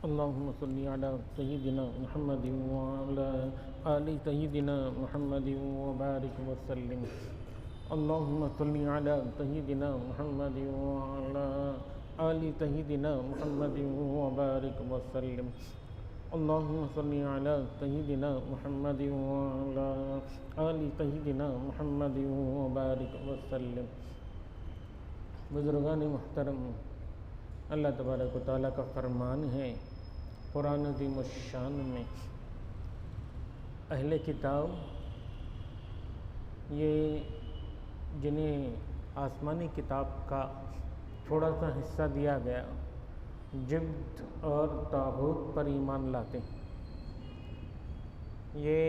अल्लाहुम्म सल्ली अला सय्यिदिना मुहम्मद व अला आलि सय्यिदिना मुहम्मद व बारिक व सल्लिम। अल्लाहुम्म सल्ली अला सय्यिदिना मुहम्मद व अला आलि सय्यिदिना मुहम्मद व बारिक व सल्लिम। अल्लाहुम्म सल्ली अला सय्यिदिना मुहम्मद व अला आलि सय्यिदिना मुहम्मद व बारिक व सल्लिम। बुजुर्गान मुहतरम, अल्लाह तबारक व तआला का फरमान है कुरान अज़ीम शान में, अहले किताब ये जिन्हें आसमानी किताब का थोड़ा सा हिस्सा दिया गया, जिब्त और तागूत पर ईमान लाते हैं। ये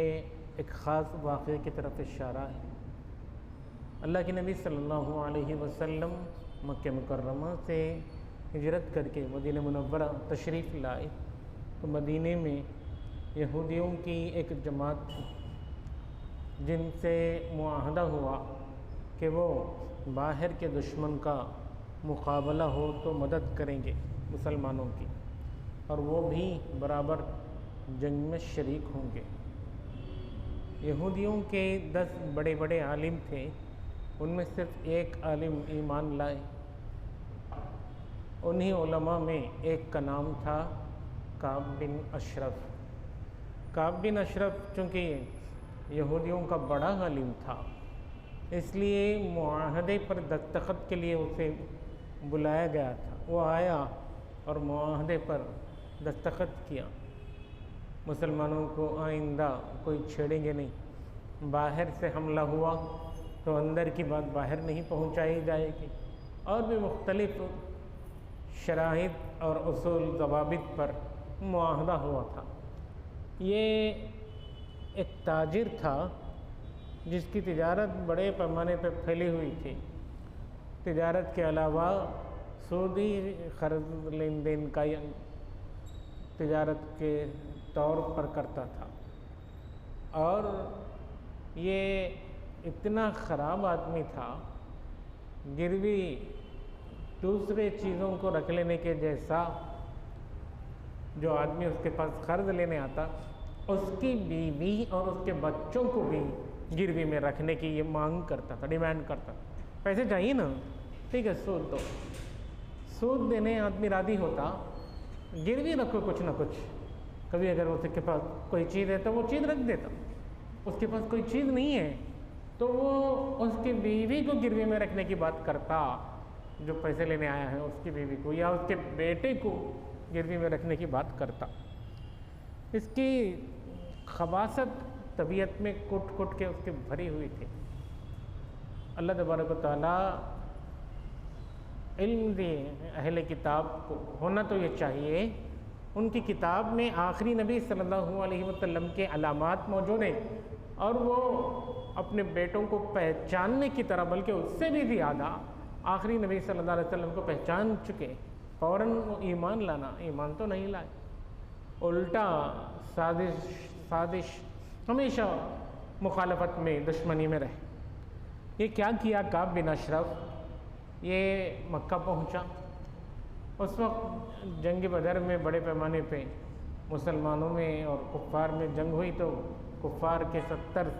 एक ख़ास वाक़े की तरफ इशारा है। अल्लाह के नबी सल्लल्लाहु अलैहि वसल्लम मक्के मुकर्रमा से हिजरत करके मदीना मुनव्वरा तशरीफ़ लाए तो मदीने में यहूदियों की एक जमात थी जिनसे मुआहदा हुआ कि वो बाहर के दुश्मन का मुकाबला हो तो मदद करेंगे मुसलमानों की, और वो भी बराबर जंग में शरीक होंगे। यहूदियों के 10 बड़े बड़े आलिम थे, उनमें सिर्फ एक आलिम ईमान लाए। उन्हीं उलमा में एक का नाम था काब बिन अशरफ। काब बिन अशरफ चूँकि यहूदियों का बड़ा आलिम था, इसलिए मुआहदे पर दस्तखत के लिए उसे बुलाया गया था। वो आया और मुआहदे पर दस्तखत किया। मुसलमानों को आइंदा कोई छेड़ेंगे नहीं, बाहर से हमला हुआ तो अंदर की बात बाहर नहीं पहुंचाई जाएगी, और भी मुख्तलिफ शराइत और उसूल ज़वाबित पर मुआहदा हुआ था। ये एक ताजिर था जिसकी तिजारत बड़े पैमाने पर फैली हुई थी। तिजारत के अलावा सूदी ख़र्ज़ लेन देन का तिजारत के तौर पर करता था, और ये इतना ख़राब आदमी था, गिरवी दूसरे चीज़ों को रख लेने के जैसा। जो आदमी उसके पास कर्ज लेने आता, उसकी बीवी और उसके बच्चों को भी गिरवी में रखने की ये मांग करता था, डिमांड करता था। पैसे चाहिए ना, ठीक है सूद दो। सूद देने आदमी राज़ी होता, गिरवी रखो कुछ ना कुछ। कभी अगर उसके पास कोई चीज़ है तो वो चीज़ रख देता, उसके पास कोई चीज़ नहीं है तो वो उसकी बीवी को गिरवी में रखने की बात करता, जो पैसे लेने आया है उसकी बीवी को या उसके बेटे को गिरवी में रखने की बात करता। इसकी खबासत तबीयत में कुट कुट के उसके भरी हुई थी। अल्लाह तबारक व तआला इल्म दिए अहले किताब को, होना तो ये चाहिए उनकी किताब में आखिरी नबी सल्लल्लाहु अलैहि वसल्लम के अलामात मौजूद हैं और वो अपने बेटों को पहचानने की तरह बल्कि उससे भी ज़्यादा आखिरी नबी सल्लल्लाहु अलैहि वसल्लम को पहचान चुके, फ़ौरन वो ईमान लाना, ईमान तो नहीं लाए, उल्टा साजिश हमेशा मुखालफत में, दुश्मनी में रहे। ये क्या किया काब बिन अशरफ, ये मक्का पहुंचा। उस वक्त जंग बदर में बड़े पैमाने पे मुसलमानों में और कुफ़ार में जंग हुई तो कुफ़ार के 70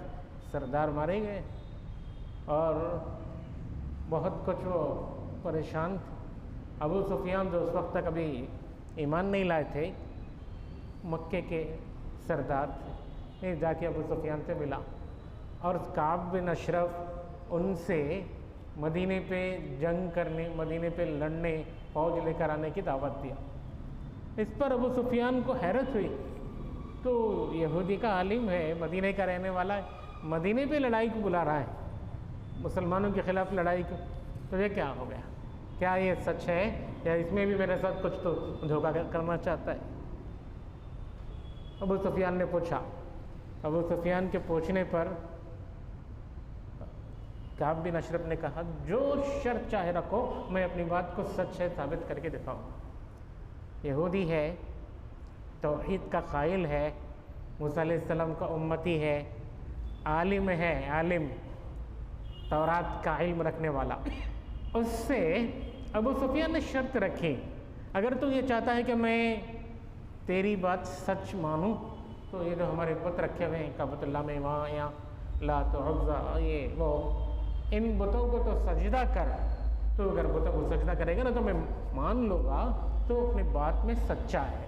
सरदार मारे गए और बहुत कुछ वो परेशान थे। अबू सुफियान जो उस वक्त तक अभी ईमान नहीं लाए थे, मक्के के सरदार थे, ये जाके अबू सुफियान से मिला और काब बिन अशरफ उनसे मदीने पे जंग करने, मदीने पे लड़ने, फौज लेकर आने की दावत दिया। इस पर अबू सुफियान को हैरत हुई, तो यहूदी का आलिम है, मदीने का रहने वाला है, मदीने पे लड़ाई को बुला रहा है, मुसलमानों के ख़िलाफ़ लड़ाई को, तो ये क्या हो गया? क्या ये सच है या इसमें भी मेरे साथ कुछ तो धोखा करना चाहता है? अबू सुफियान ने पूछा। अबू सुफियान के पूछने पर काब बिन अशरफ ने कहा, जो शर्त चाहे रखो, मैं अपनी बात को सच है साबित करके दिखाऊँ। यहूदी है, तौहीद का कायल है, मूसा अलैहिस्सलाम का उम्मती है, आलिम है, आलिम तौरात का इल्म रखने वाला। उससे अबू सुफियान ने शर्त रखी, अगर तू ये चाहता है कि मैं तेरी बात सच मानूं तो ये जो हमारे बुत रखे हुए हैं काबतुल्लाह में, वहाँ यहाँ लात उज़्ज़ा, ये वो, इन बुतों को तो सजदा कर। तो अगर बुतों को सजदा करेगा ना तो मैं मान लूँगा तो अपनी बात में सच्चा है।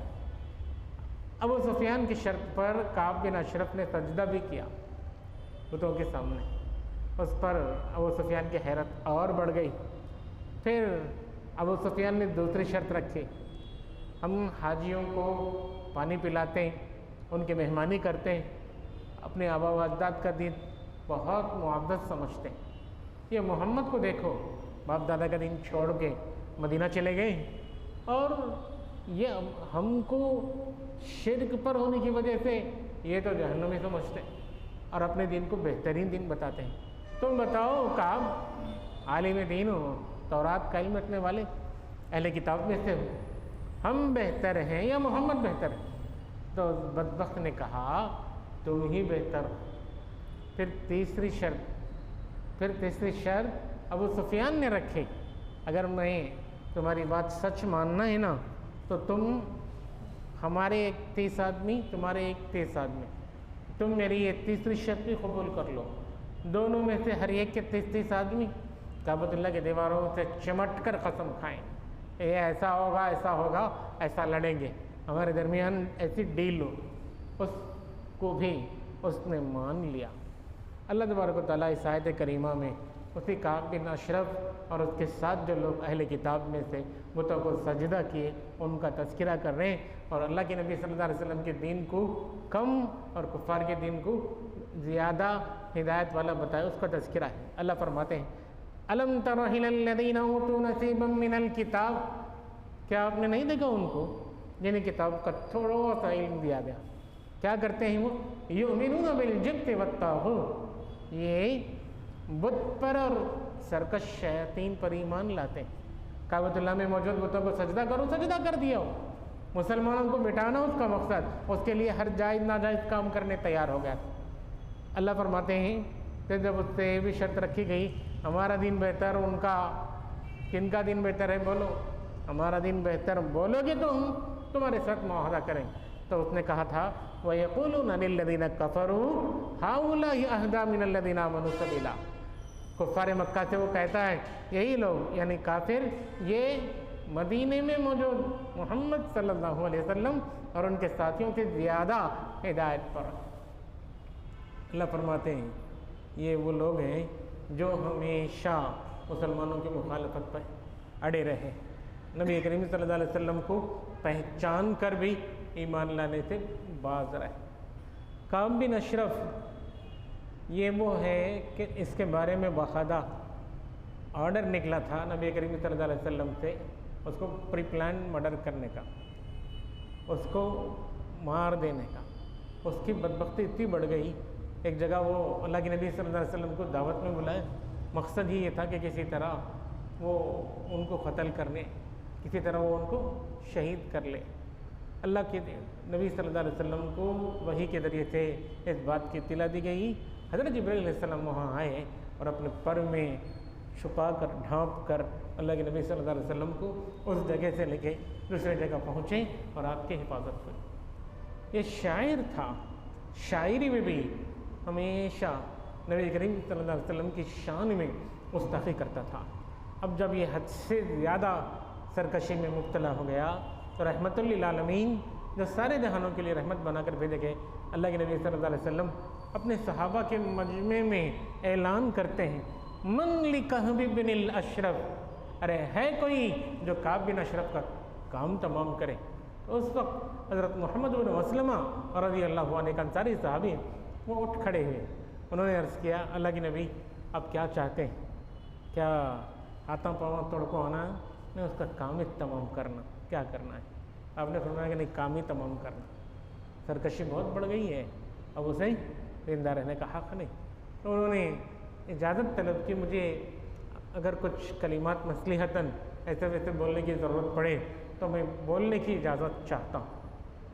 अबू सुफियान की शर्त पर काब बिन अशरफ ने सजदा भी किया बुतों के सामने। उस पर अबू सुफियान की हैरत और बढ़ गई। फिर अबू सुफियान ने दूसरी शर्त रखी, हम हाजियों को पानी पिलाते हैं, उनकी मेहमानी करते हैं, अपने आबा व अजदाद का दिन बहुत मुआज़्ज़ज़ समझते हैं। ये मोहम्मद को देखो, बाप दादा का दिन छोड़ के मदीना चले गए और ये हमको शिर्क पर होने की वजह से ये तो जहन्नमी समझते हैं और अपने दिन को बेहतरीन दिन बताते हैं। तुम बताओ काब, आलिम दीन हो, तौरात का इल्म रखने वाले, अहले किताब में से हो, हम बेहतर हैं या मोहम्मद बेहतर है? तो बदबख्त ने कहा, तुम ही बेहतर हो। फिर तीसरी शर्त अबू सुफियान ने रखी, अगर मैं तुम्हारी बात सच मानना है ना तो तुम हमारे 31 आदमी, तुम्हारे 31 आदमी, तुम मेरी ये तीसरी शर्त भी कबूल कर लो। दोनों में से हर एक के 33 आदमी काबतुल्लाह के दीवारों से चिमट कर कसम खाएं, ये ऐसा होगा, ऐसा होगा, ऐसा लड़ेंगे, हमारे दरमियान ऐसी डील हो। उसको भी उसने मान लिया। अल्लाह तबारक व तआला इस आयत करीमा में उसी काब बिन अशरफ और उसके साथ जो लोग अहले किताब में से बुतों को सजदा किए उनका तज़किरा कर रहे हैं और अल्लाह के नबी सल्लल्लाहु अलैहि वसल्लम के दीन को कम और कुफ़ार के दीन को ज़्यादा हिदायत वाला बताया, उसका तज़किरा है। अल्लाह फरमाते हैं, अलम तरा इलल लज़ीना ऊतू नसीबम मिनल किताब, क्या आपने नहीं देखा उनको जिन्हें किताब का थोड़ा सा इल्म दिया गया? क्या करते हैं वो? युमिनूना बिल जिब्ति वत्तागूत, ये बुत पर और सरकश शैतान पर ईमान लाते हैं। काबतुल्लाह में मौजूद बुतों को सजदा करो, सजदा कर दिया हो। मुसलमानों को मिटाना उसका मकसद, उसके लिए हर जायज़ नाजायज़ काम करने तैयार हो गया। अल्लाह फरमाते हैं कि जब उससे ये भी शर्त रखी गई, हमारा दिन बेहतर, उनका किनका दिन बेहतर है? बोलो, हमारा दिन बेहतर बोलोगे तो हम तुम्हारे साथ मुआहदा करें। तो उसने कहा था, व यक़ूलूना लिल्लज़ीना कफ़रू हाउलाइ अहदा मिनल्लज़ीना आमनू सबीला। कुफ़ार मक्का से वो कहता है, यही लोग यानी काफिर, ये मदीने में मौजूद मोहम्मद सल्लल्लाहु अलैहि वसल्लम और उनके साथियों से ज़्यादा हिदायत पर। अल्लाह फरमाते हैं, ये वो लोग हैं जो हमेशा मुसलमानों की मुखालफत पर अड़े रहे, नबी करीम सल्लल्लाहु अलैहि वसल्लम को पहचान कर भी ईमान लाने से बाज रहे। काब बिन अशरफ ये वो है कि इसके बारे में बाकायदा ऑर्डर निकला था नबी करीम सल्लल्लाहु अलैहि वसल्लम से उसको प्री प्लान मर्डर करने का, उसको मार देने का। उसकी बदबख्ती इतनी बढ़ गई, एक जगह वो अल्लाह के नबी सल्लल्लाहु अलैहि वसल्लम को दावत में बुलाए, मकसद ही ये था कि किसी तरह वो उनको क़त्ल करने, किसी तरह वो उनको शहीद कर ले। अल्लाह के नबी सल्लल्लाहु अलैहि वसल्लम को वही के ज़रिए से इस बात की इत्तला दी गई। हज़रत जिब्रील अलैहिस्सलाम वहाँ आए और अपने पर में छुपा कर ढाँप कर अल्लाह के नबी सल्लल्लाहु अलैहि वसल्लम को उस जगह से लेके दूसरे जगह पहुँचे और आपकी हिफाजत हुई। ये शायर था, शायरी में भी हमेशा नबी करीम सल्लल्लाहु अलैहि वसल्लम की शान में गुस्ताखी करता था। अब जब ये हद से ज़्यादा सरकशी में मुब्तला हो गया तो रहमतुल लिल आलमीन, जो सारे जहानों के लिए रहमत बनाकर भेजे गए, अल्लाह के नबी सल्लल्लाहु अलैहि वसल्लम अपने सहाबा के मजमे में ऐलान करते हैं, मन लि कहब बिन अशरफ, अरे है कोई जो काब बिन अशरफ का काम तमाम करे। तो उस वक्त हज़रत मोहम्मद बिन मसलमा रज़ी अल्लाहु अन्हु का अंसारी सहाबी वो उठ खड़े हुए, उन्होंने अर्ज़ किया, अल्लाह के नबी आप क्या चाहते हैं, क्या हाथा पाँव तोड़को आना है, नहीं उसका काम ही तमाम करना, क्या करना है। आपने फरमाया कि नहीं, काम ही तमाम करना। सरकशी बहुत बढ़ गई है, अब उसे जिंदा रहने का हक़ नहीं। तो उन्होंने इजाज़त तलब की, मुझे अगर कुछ कलिमात मसलिहतन ऐसे वैसे बोलने की ज़रूरत पड़े तो मैं बोलने की इजाज़त चाहता हूँ।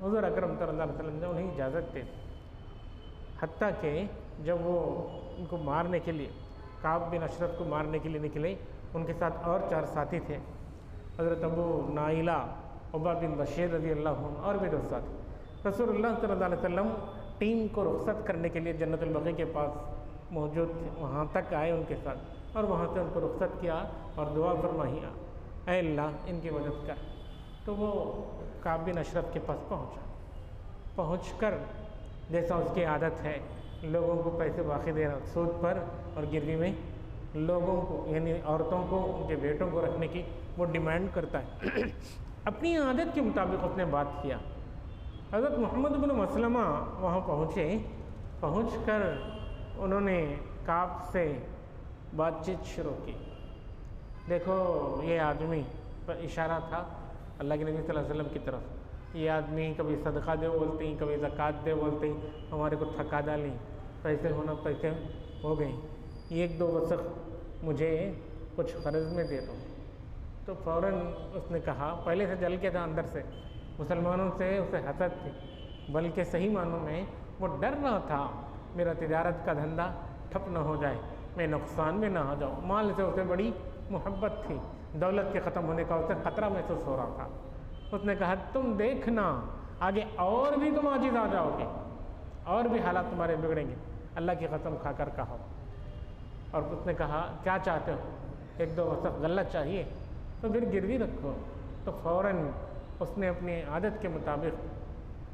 हुज़ूर अकरम सल्लल्लाहु अलैहि वसल्लम ने उन्हें इजाज़त दी। हत्ता कि जब वो उनको मारने के लिए, काब बिन अशरफ को मारने के लिए निकले, उनके साथ और 4 साथी थे, हज़रत अबू नाइला, उबा बिन बशीर रज़ी अल्लाह अन्हु और भी 2 साथी। रसूलुल्लाह सल्लल्लाहु अलैहि वसल्लम टीम को रुख़्सत करने के लिए जन्नतुल बक़ी के पास मौजूद थे, वहाँ तक आए उनके साथ और वहाँ से उनको रुख़्सत किया और दुआ फरमाई, ऐ अल्लाह इनकी मदद कर। तो वो काब बिन अशरफ के पास पहुँचकर जैसा उसकी आदत है, लोगों को पैसे बाकी देना सूद पर और गिरवी में लोगों को यानी औरतों को, उनके बेटों को रखने की वो डिमांड करता है। अपनी आदत के मुताबिक उसने बात किया। हज़रत मोहम्मद बिन मसलमा वहाँ पहुँचकर उन्होंने काब से बातचीत शुरू की। देखो ये आदमी, पर इशारा था अल्लाह के नबी सल्लल्लाहु अलैहि वसल्लम की तरफ, ये आदमी कभी सदका दे बोलते हैं, कभी ज़कात दे बोलते हैं, हमारे को थका डाली, पैसे हो गए, 1-2 वसक़ मुझे कुछ क़र्ज़ में दे दो। तो फ़ौरन उसने कहा, पहले से जल के था अंदर से, मुसलमानों से उसे हसद थी, बल्कि सही मानों में वो डर रहा था मेरा तिजारत का धंधा ठप न हो जाए, मैं नुकसान में ना आ जाऊँ। माल से उसे बड़ी मोहब्बत थी, दौलत के ख़त्म होने का उसे ख़तरा महसूस हो रहा था। उसने कहा, तुम देखना आगे और भी तुम आजिज़ आ जाओगे और भी हालात तुम्हारे बिगड़ेंगे, अल्लाह की कसम खाकर कहा। और उसने कहा, क्या चाहते हो, 1-2 वसक़ गल्ला चाहिए, तो फिर गिरवी रखो। तो फ़ौरन उसने अपनी आदत के मुताबिक,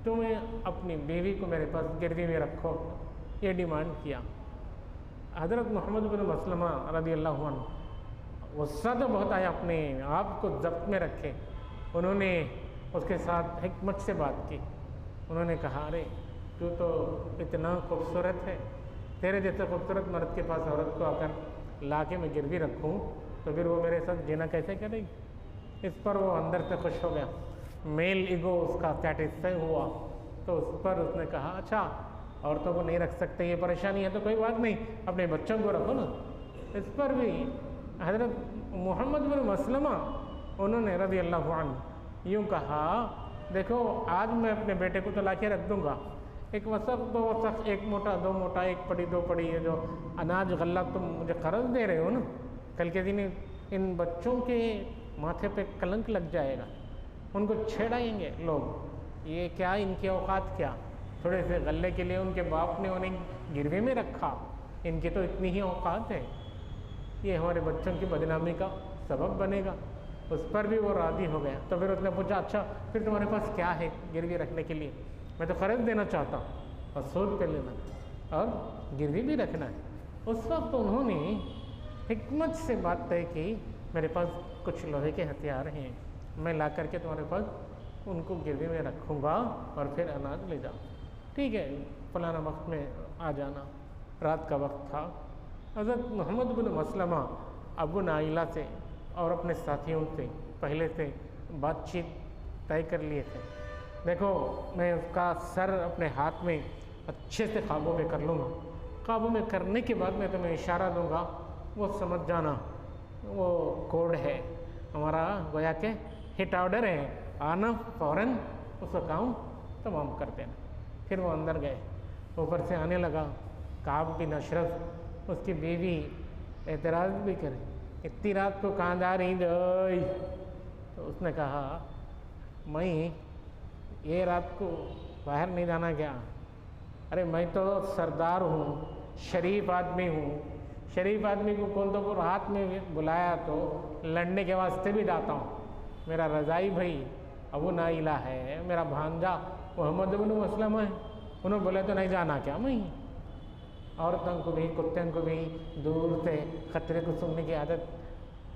तुम्हें अपनी बीवी को मेरे पास गिरवी में रखो, ये डिमांड किया। हज़रत मोहम्मद बिन मसलमा रज़ी अल्लाहु अन्हु गुस्सा तो बहुत आया, अपने आप को ज़ब्त में रखे। उन्होंने उसके साथ हिकमत से बात की। उन्होंने कहा, अरे तू तो इतना खूबसूरत है, तेरे जैसे खूबसूरत मर्द के पास औरत को आकर ला के मैं गिरवी रखूँ तो फिर वो मेरे साथ जीना कैसे करेगी। इस पर वो अंदर से खुश हो गया, मेल ईगो उसका सेटिस्फाई हुआ। तो उस पर उसने कहा, अच्छा औरतों को नहीं रख सकते, ये परेशानी है तो कोई बात नहीं, अपने बच्चों को रखो ना। इस पर भी हज़रत मोहम्मद बिन मसलमा उन्होंने रज़ी अल्लाहु अन्हु यूँ कहा, देखो आज मैं अपने बेटे को तो ला के रख दूँगा, 1 वसक़ 2 वसक़, 1 मोटा 2 मोटा, 1 पड़ी 2 पड़ी, ये जो अनाज गल्ला तुम मुझे क़र्ज़ दे रहे हो ना, कल के दिन इन बच्चों के माथे पे कलंक लग जाएगा, उनको छेड़ाएंगे लोग, ये क्या इनकी औकात क्या, थोड़े से गल्ले के लिए उनके बाप ने उन्हें गिरवी में रखा, इनकी तो इतनी ही औकात है, ये हमारे बच्चों की बदनामी का सबब बनेगा। उस पर भी वो राज़ी हो गया। तो फिर उसने पूछा, अच्छा फिर तुम्हारे पास क्या है गिरवी रखने के लिए, मैं तो क़र्ज़ देना चाहता हूँ और सूद पे लेना और गिरवी भी रखना है। उस वक्त उन्होंने हिकमत से बात तय की, मेरे पास कुछ लोहे के हथियार हैं, मैं ला करके तुम्हारे पास उनको गिरवी में रखूँगा और फिर अनाज ले जाओ, ठीक है, फलाना वक्त में आ जाना। रात का वक्त था। हज़रत मोहम्मद बिन मसलमा अबू नाइला से और अपने साथियों से पहले से बातचीत तय कर लिए थे। देखो मैं उसका सर अपने हाथ में अच्छे से काबू में कर लूँगा, काबू में करने के बाद मैं तुम्हें इशारा दूँगा, वो समझ जाना वो कोड है हमारा, गोया के हिट ऑर्डर है, आना फ़ौरन उसका काम तमाम कर देना। फिर वो अंदर गए, ऊपर से आने लगा। काब बिन अशरफ उसकी बीवी एतराज़ भी करे, इतनी रात को कहाँ जा रही गई? तो उसने कहा मैं ये रात को बाहर नहीं जाना क्या? अरे मैं तो सरदार हूँ, शरीफ आदमी हूँ, शरीफ आदमी को कौन तो रात में बुलाया तो लड़ने के वास्ते भी जाता हूँ। मेरा रज़ाई भाई अबू नाइला है, मेरा भांजा मोहम्मद इब्न मसलमा है, उन्होंने बोले तो नहीं जाना क्या? मैं औरतों को भी कुत्तों को भी दूर से ख़तरे को सुनने की आदत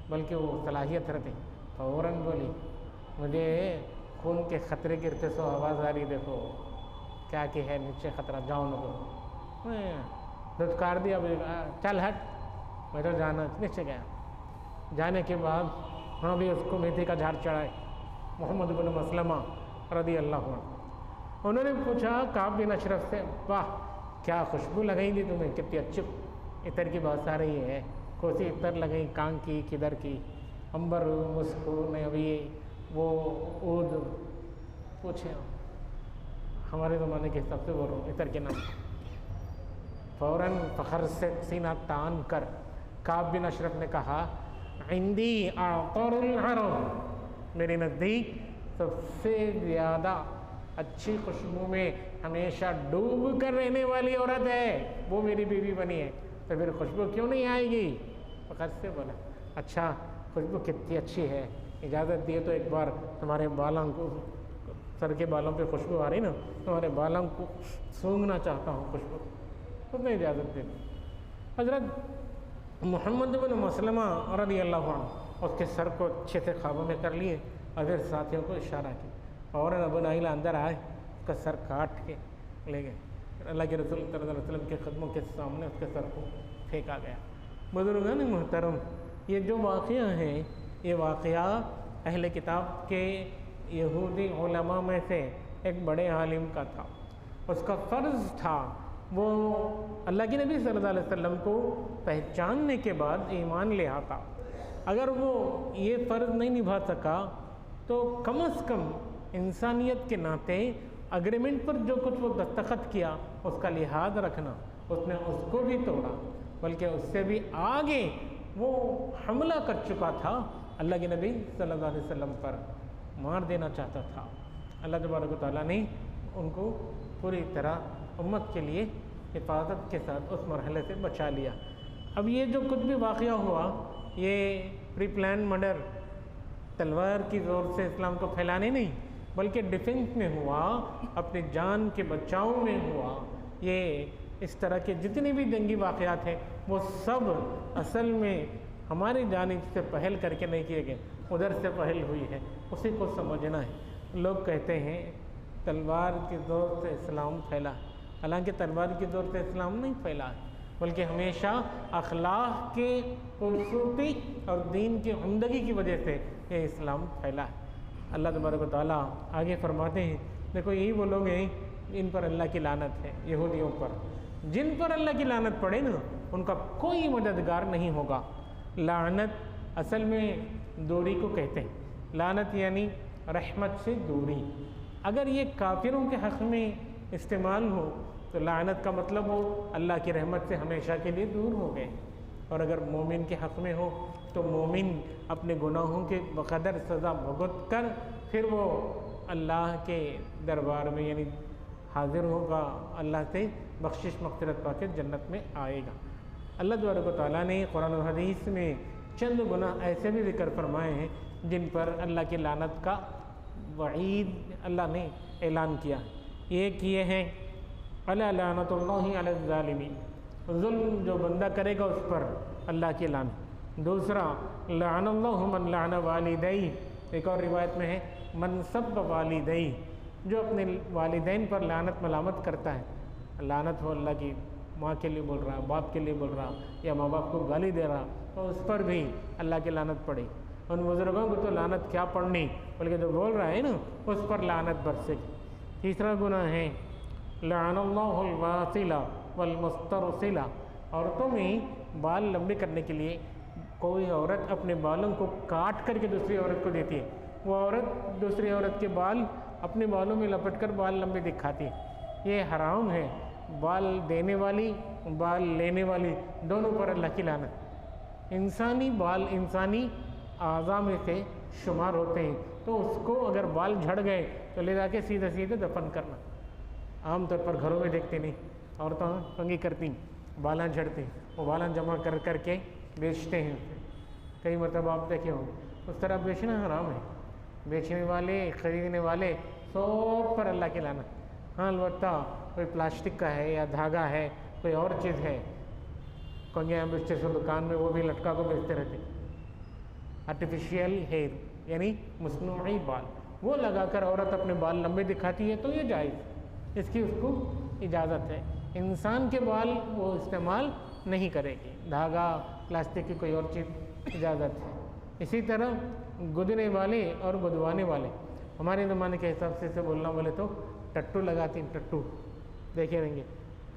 बल्कि वो सलाहियत रहती। फ़ौरन बोली मुझे खून के ख़तरे गिरते सो आवाज़ आ रही, देखो क्या कि है नीचे ख़तरा, जाओ न को धुतकार दिया, चल हट, मैं तो जाना। नीचे गया, जाने के बाद हाँ भी उसको मेथी का झाड़ चढ़ाए मोहम्मद इब्न मसलमा रज़ी अल्लाह अन्हु। उन्होंने पूछा काब बिन अशरफ से, वाह क्या खुशबू लगाई थी तुम्हें, कितनी अच्छी इतर की बात आ रही है, कौन सी इतर लगाई, कांग की किधर की? अंबर मुस्को ने अभी वो ऊद पूछे, हमारे ज़माने के हिसाब से बोल रहा हूँ इतर के नाम। फ़ौरन फ़ख्र से सीना तान कर काब बिन अशरफ ने कहा इंदी अतरुल अरब, मेरे नज़दीक सबसे ज़्यादा अच्छी खुशबू में हमेशा डूब कर रहने वाली औरत है, वो मेरी बीवी बनी है, तो फिर खुशबू क्यों नहीं आएगी? फ़ख्र से बोला अच्छा खुशबू कितनी अच्छी है, इजाज़त दिए तो एक बार तुम्हारे बालों को, सर के बालों पे खुशबू आ रही ना, तुम्हारे बालों को सूंघना चाहता हूँ खुशबू। उसने इजाज़त दे दी। हज़रत मोहम्मद इब्न मसलमा रज़ी अल्लाह अन्हु उसके सर को अच्छे से ख्वाबों में कर लिए और फिर साथियों को इशारा किया और अबू नाइला अंदर आए, उसका सर काट के ले गए। अल्लाह के रसूल सल्लल्लाहु अलैहि वसल्लम के कदमों के सामने उसके सर को फेंका गया। बुज़ुर्गान मोहतरम, ये जो वाक़या है ये वाक़या अहले किताब के यहूदी उलमा में से एक बड़े आलिम का था। उसका फ़र्ज़ था वो अल्लाह के नबी सल्लल्लाहु अलैहि वसल्लम को पहचानने के बाद ईमान ले आता। अगर वो ये फ़र्ज़ नहीं निभा सका तो कम से कम इंसानियत के नाते अग्रीमेंट पर जो कुछ वो दस्तखत किया उसका लिहाज रखना। उसने उसको भी तोड़ा, बल्कि उससे भी आगे वो हमला कर चुका था, अल्लाह के नबी सल्लल्लाहु अलैहि वसल्लम पर मार देना चाहता था। अल्लाह तबारक व तआला ने उनको पूरी तरह उम्मत के लिए हिफाजत के साथ उस मरहले से बचा लिया। अब ये जो कुछ भी वाक़या हुआ ये प्री प्लान मर्डर तलवार की ज़ोर से इस्लाम को फैलाने नहीं बल्कि डिफेंस में हुआ, अपनी जान के बचाव में हुआ। ये इस तरह के जितने भी जंगी वाक़यात हैं वो सब असल में हमारी जानिब से पहल करके नहीं किए गए, उधर से पहल हुई है, उसी को समझना है। लोग कहते हैं तलवार की ज़ोर से इस्लाम फैला, हालांकि तलवार की ज़ोर से इस्लाम नहीं फैला है बल्कि हमेशा अखलाक के खूबसूरती और दीन की उम्दगी की वजह से ये इस्लाम फैला है। अल्लाह तबारक व तआला आगे फरमाते हैं, देखो यही वो लोग हैं इन पर अल्लाह की लानत है, यहूदियों पर। जिन पर अल्लाह की लानत पड़े ना उनका कोई मददगार नहीं होगा। लानत असल में दूरी को कहते हैं, लानत यानी रहमत से दूरी। अगर ये काफिरों के हक़ में इस्तेमाल हो तो लानत का मतलब हो अल्लाह की रहमत से हमेशा के लिए दूर हो गए, और अगर मोमिन के हक़ में हो तो मोमिन अपने गुनाहों के बक़दर सज़ा भुगत कर फिर वो अल्लाह के दरबार में यानी हाजिर होगा, अल्लाह से बख्शिश मग़फ़िरत पाके जन्नत में आएगा। अल्लाह तबारक व तआला ने कुरान और हदीस में चंद गुनाह ऐसे भी ज़िक्र फरमाए हैं जिन पर अल्लाह की लानत का वईद अल्लाह ने ऐलान किया। एक ये है अला लानतुल्लाहि अला ज़ालिमीन, जुल्म जो बंदा करेगा उस पर अल्लाह की लानत। दूसरा लानल्लाहु मन लान वालिदैहि, एक और रिवायत में है मन सब्ब वालिदैहि, जो अपने वालिदैन पर लानत मलामत करता है, लानत हो अल्लाह की माँ के लिए बोल रहा, बाप के लिए बोल रहा, या माँ बाप को गाली दे रहा, तो उस पर भी अल्लाह की लानत पड़े। उन बुज़ुर्गों को तो लानत क्या पड़नी, बल्कि जो बोल रहा है ना उस पर लानत बरसेगी। तीसरा गुनाह है लअनल्लाहुल वासिला वल मुस्तरसिला। औरतों में बाल लंबे करने के लिए कोई औरत अपने बालों को काट करके दूसरी औरत को देती है, वो औरत दूसरी औरत के बाल अपने बालों में लपेट कर बाल लंबे दिखाती है, ये हराम है। बाल देने वाली, बाल लेने वाली, दोनों पर अल्लाह की लानत। इंसानी बाल इंसानी आज़ा में से शुमार होते हैं, तो उसको अगर बाल झड़ गए तो ले जाके सीधे सीधे दफन करना। आमतौर पर घरों में देखते नहीं, औरतें कंघी करती, बालां झड़ते, वो बालां जमा कर करके बेचते हैं। कई मतलब आप देखे होंगे, उस तरह बेचना हराम है। बेचने वाले, ख़रीदने वाले सब पर अल्लाह की लानत। हाँ, अलबत्ता कोई प्लास्टिक का है या धागा है, कोई और चीज़ है, कंघियाँ बेचते सो दुकान में, वो भी लटका को बेचते रहते। आर्टिफिशियल हेयर यानी मसनूई बाल, वो लगाकर औरत अपने बाल लंबे दिखाती है, तो ये जायज़, इसकी उसको इजाज़त है। इंसान के बाल वो इस्तेमाल नहीं करेगी, धागा, प्लास्टिक की कोई और चीज़ इजाज़त है। इसी तरह गुदने वाले और गुदवाने वाले, हमारे ज़माने के हिसाब से बोलना बोले तो टट्टू लगाती, टट्टू देखे रहेंगे।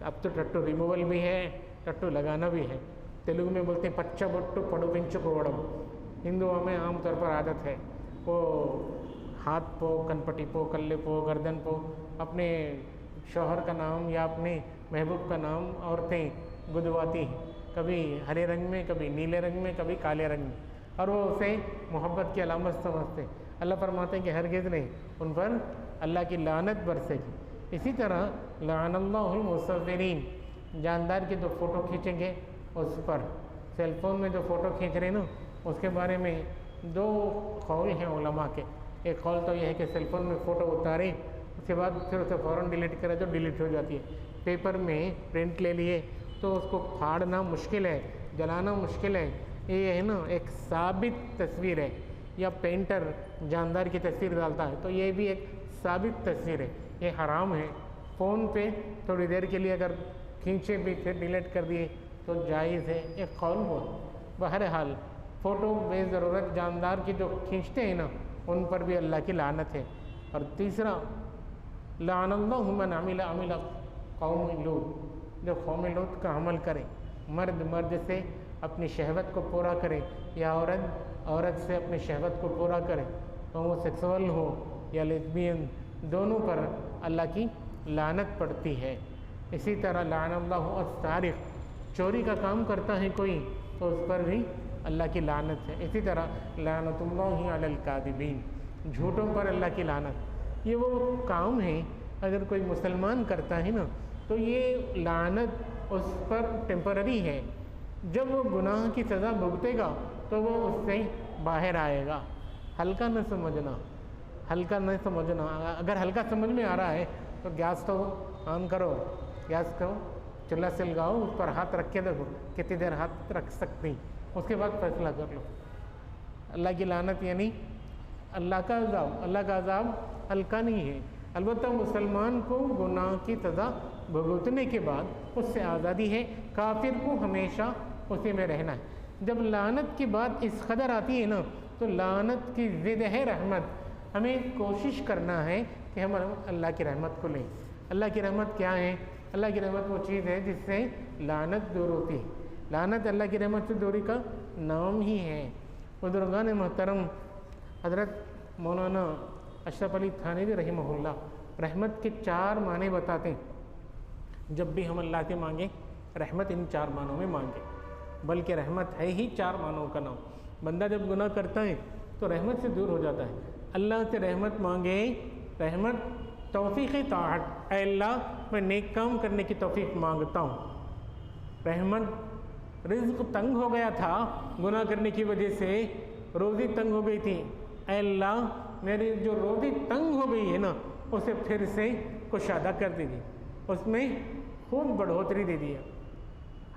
अब तो टट्टू रिमूवल भी है, टट्टू लगाना भी है। तेलुगु में बोलते हैं पच्चा बट्टू पड़ू पिंचु कोवड़म। हिंदुओं में आमतौर पर आदत है, वो हाथ पो, कनपटी पो, कल्ले पो, गर्दन पो अपने शौहर का नाम या अपने महबूब का नाम औरतें गुदवाती हैं, कभी हरे रंग में, कभी नीले रंग में, कभी काले रंग में, और वो उसे मोहब्बत की अलामत समझते। अल्लाह फरमाते हैं कि हरगिज़ नहीं, उन पर अल्लाह की लानत बरसेगी। इसी तरह लअनल्लाहुल मुसव्विरीन, जानदार की जो फ़ोटो खींचेंगे उस पर, सेलफोन में जो फ़ोटो खींच रहे हैं ना, उसके बारे में दो कौल हैं उलमा के। एक कौल तो यह है कि सेलफोन में फ़ोटो उतारें, उसके बाद फिर उसे फ़ौरन डिलीट करें तो डिलीट हो जाती है। पेपर में प्रिंट ले लिए तो उसको फाड़ना मुश्किल है, जलाना मुश्किल है। ये है ना एक साबित तस्वीर है, या पेंटर जानदार की तस्वीर डालता है तो ये भी एक साबित तस्वीर है, ये हराम है। फ़ोन पे थोड़ी देर के लिए अगर खींचे भी फिर डिलीट कर दिए तो जायज़ है, एक कौल हो। बहरहाल फ़ोटो बेज़रूरत जानदार की जो खींचते हैं ना, उन पर भी अल्लाह की लानत है। और तीसरा लअनल्लाहु मन अमिला अमिला कौम लूत, जो कौम लूत का अमल करें, मर्द से अपनी शहवत को पूरा करे, या औरत से अपनी शहवत को पूरा करे, होमोसेक्सुअल हो या लेस्बियन, दोनों पर अल्लाह की लानत पड़ती है। इसी तरह लअनल्लाहु अस्सारिक़, चोरी का काम करता है कोई तो उस पर भी अल्लाह की लानत है। इसी तरह लानतुल्लाहि अलल कादिबीन, झूठों पर अल्लाह की लानत। ये वो काम है अगर कोई मुसलमान करता है ना, तो ये लानत उस पर टेम्पररी है। जब वो गुनाह की सज़ा भुगतेगा तो वो उससे बाहर आएगा। हल्का न समझना, हल्का न समझना। अगर हल्का समझ में आ रहा है तो गैस तो ऑन करो, गैस को चूल्हा से लगाओ, उस पर हाथ रख के देखो कितनी देर हाथ रख सकती, उसके बाद फैसला कर लो। अल्लाह की लानत यानी अल्लाह का अज़ाब, अल्लाह का अज़ाब हल्का नहीं है। अलबत्ता मुसलमान को गुनाह की सज़ा भुगतने के बाद उससे आज़ादी है, काफिर को हमेशा उसी में रहना है। जब लानत की बात इस कदर आती है ना, तो लानत की ज़िद है रहमत। हमें कोशिश करना है कि हम अल्लाह की रहमत को लें। अल्लाह की रहमत क्या है? अल्लाह की रहमत वो चीज़ है जिससे लानत दूर होती है। लानत अल्लाह की रहमत से दूरी का नाम ही है। बुज़ुर्गान मोहतरम हज़रत मौलाना अशरफ अली थानवी रहमहुल्लाह रहमत के 4 माने बताते हैं। जब भी हम अल्लाह से मांगे, रहमत इन 4 मानों में मांगे, बल्कि रहमत है ही 4 मानों का नाम। बंदा जब गुनाह करता है तो रहमत से दूर हो जाता है। अल्लाह से रहमत मांगे, रहमत तौफीक़ ताअत, ऐ अल्लाह मैं नेक काम करने की तौफीक मांगता हूँ। रहमत रिज़्क़ तंग हो गया था गुनाह करने की वजह से, रोज़ी तंग हो गई थी, ऐ अल्लाह मेरी जो रोज़ी तंग हो गई है ना, उसे फिर से कुशादा कर दीजिए, उसमें खूब बढ़ोतरी दे दिया।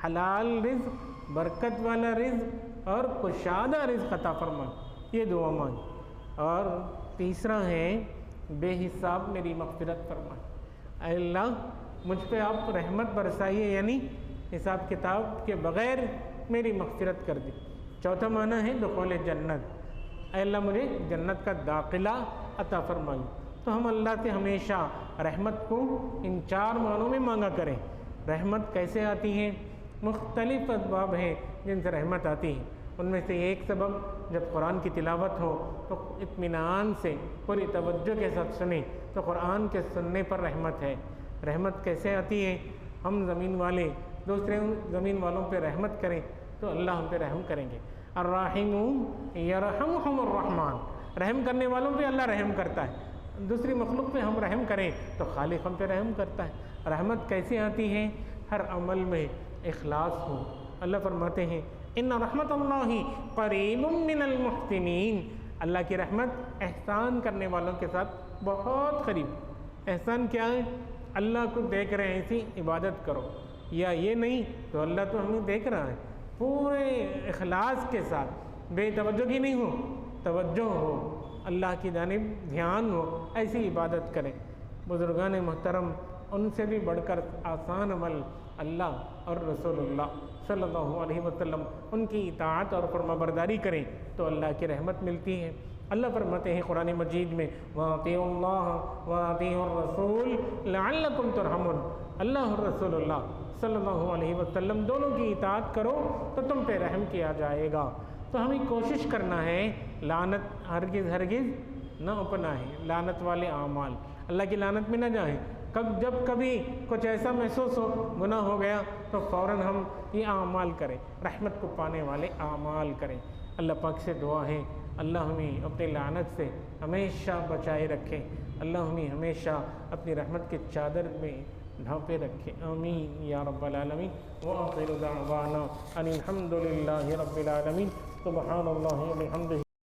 हलाल रिज़्क़, बरकत वाला रिज़्क़ और कुशादा रिज़्क़ अता फरमा, ये दुआ मांगी। और तीसरा है बेहिसाब मेरी मग़फ़िरत फरमा, ऐ अल्लाह मुझ पे आप रहमत बरसाइए, यानी हिसाब किताब के बग़ैर मेरी मग़फ़िरत कर दी। चौथा माना है दुख़ूल जन्नत, ऐ अल्लाह मुझे जन्नत का दाखिला अता फरमाई। तो हम अल्लाह से हमेशा रहमत को इन 4 मानों में मांगा करें। रहमत कैसे आती है? मुख्तलिफ़ असबाब हैं जिनसे रहमत आती है। उनमें से एक सबब जब कुरान की तिलावत हो तो इत्मीनान से पूरी तवज्जो के साथ सुने, तो कुरान के सुनने पर रहमत है। रहमत कैसे आती है? हम ज़मीन वाले दूसरे ज़मीन वालों पे रहमत करें तो अल्लाह हम पे रहम करेंगे। अर्राहिमून यरहमुहुमुर रहमान, रहम करने वालों पे अल्लाह रहम करता है। दूसरी मखलूक पे हम रहम करें तो खालिक हम पे रहम करता है। रहमत कैसे आती है? हर अमल में इखलास हो। अल्लाह फरमाते हैं इन्ना रहमतुल्लाहि करीबुम मिनल मुहसिनीन, अल्लाह की रहमत एहसान करने वालों के साथ बहुत करीब। एहसान क्या है? अल्लाह को देख रहे हैं ऐसी इबादत करो, या ये नहीं तो अल्लाह तो हमें देख रहा है, पूरे इखलास के साथ, बेतवज्जो की नहीं हो, तवज्जो हो, अल्लाह की जानिब ध्यान हो, ऐसी इबादत करें। बुजुर्गान मोहतरम, उनसे भी बढ़कर आसान अमल अल्लाह और रसूलुल्लाह सल्लल्लाहु अलैहि वसल्लम, उनकी इताअत और फरमाबरदारी करें तो अल्लाह की रहमत मिलती है। अल्लाह फरमाते हैं कुरान मजीद में वातिउल्लाह वातिउर रसूल लअल्लकुम तुरहमुन, अल्लाह और रसूलुल्लाह सल्लल्लाहु अलैहि वसल्लम दोनों की इताअत करो तो तुम पे रहम किया जाएगा। तो हमें कोशिश करना है लानत हरगिज़ हरगिज़ न अपनाएं, लानत वाले आमाल, अल्लाह की लानत में न जाएं। जब कभी कुछ ऐसा महसूस हो गुनाह हो गया तो फ़ौरन हम ये आमाल करें, रहमत को पाने वाले आमाल करें। अल्लाह पाक से दुआ है अल्लाह हमें अपनी लानत से हमेशा बचाए रखे, अल्लाह हमें हमेशा अपनी रहमत के चादर में ढांपे रखे। आमीन या रब्बल आलमीन। व आखिरु दावाना अनिल हम्दुलिल्लाहि रब्बिल आलमीन। सुब्हानल्लाहि व बिहम्दिही।